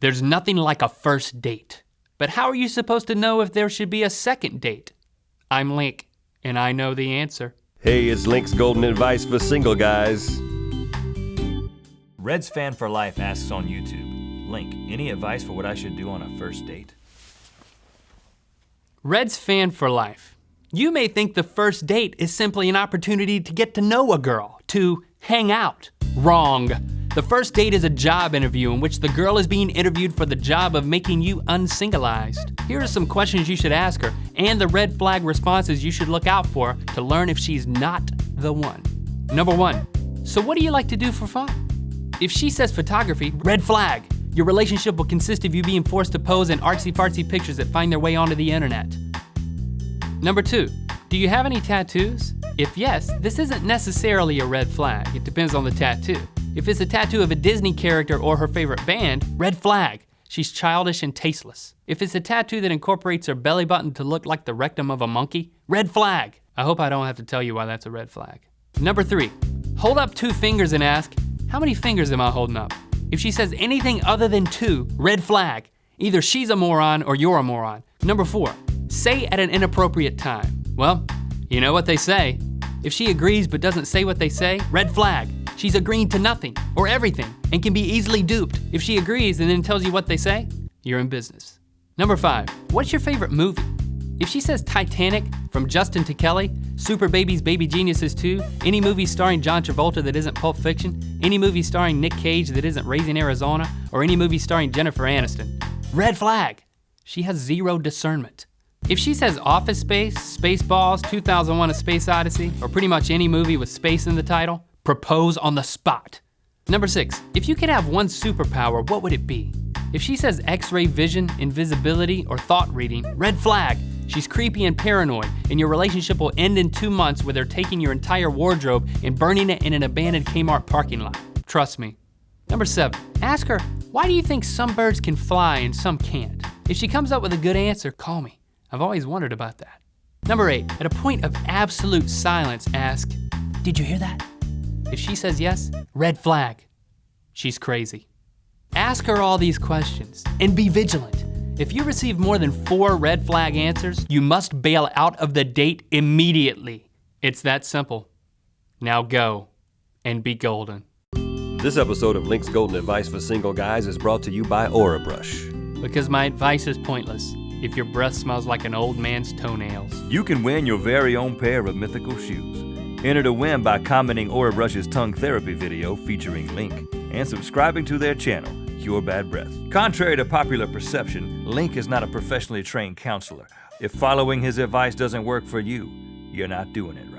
There's nothing like a first date. But how are you supposed to know if there should be a second date? I'm Link, and I know the answer. Hey, it's Link's golden advice for single guys. Red's Fan for Life asks on YouTube, Link, any advice for what I should do on a first date? Red's Fan for Life. You may think the first date is simply an opportunity to get to know a girl, to hang out. Wrong. The first date is a job interview in which the girl is being interviewed for the job of making you unsingleized. Here are some questions you should ask her and the red flag responses you should look out for to learn if she's not the one. Number 1, so what do you like to do for fun? If she says photography, red flag. Your relationship will consist of you being forced to pose in artsy-fartsy pictures that find their way onto the internet. Number 2, do you have any tattoos? If yes, this isn't necessarily a red flag. It depends on the tattoo. If it's a tattoo of a Disney character or her favorite band, red flag. She's childish and tasteless. If it's a tattoo that incorporates her belly button to look like the rectum of a monkey, red flag. I hope I don't have to tell you why that's a red flag. Number 3, hold up 2 fingers and ask, how many fingers am I holding up? If she says anything other than 2, red flag. Either she's a moron or you're a moron. Number 4, say at an inappropriate time. Well, you know what they say. If she agrees but doesn't say what they say, red flag. She's agreeing to nothing or everything and can be easily duped. If she agrees and then tells you what they say, you're in business. Number 5, what's your favorite movie? If she says Titanic, From Justin to Kelly, Super Babies, Baby Geniuses 2, any movie starring John Travolta that isn't Pulp Fiction, any movie starring Nick Cage that isn't Raising Arizona, or any movie starring Jennifer Aniston, red flag. She has zero discernment. If she says Office Space, Spaceballs, 2001: A Space Odyssey, or pretty much any movie with space in the title, propose on the spot. Number 6, if you could have one superpower, what would it be? If she says X-ray vision, invisibility, or thought reading, red flag. She's creepy and paranoid, and your relationship will end in 2 months with her taking your entire wardrobe and burning it in an abandoned Kmart parking lot. Trust me. Number 7, ask her, why do you think some birds can fly and some can't? If she comes up with a good answer, call me. I've always wondered about that. Number 8, at a point of absolute silence, ask, did you hear that? If she says yes, red flag. She's crazy. Ask her all these questions and be vigilant. If you receive more than 4 red flag answers, you must bail out of the date immediately. It's that simple. Now go and be golden. This episode of Link's Golden Advice for Single Guys is brought to you by Aura Brush. Because my advice is pointless if your breath smells like an old man's toenails. You can win your very own pair of mythical shoes. Enter to win by commenting Aura Brush's tongue therapy video featuring Link and subscribing to their channel, Cure Bad Breath. Contrary to popular perception, Link is not a professionally trained counselor. If following his advice doesn't work for you, you're not doing it right.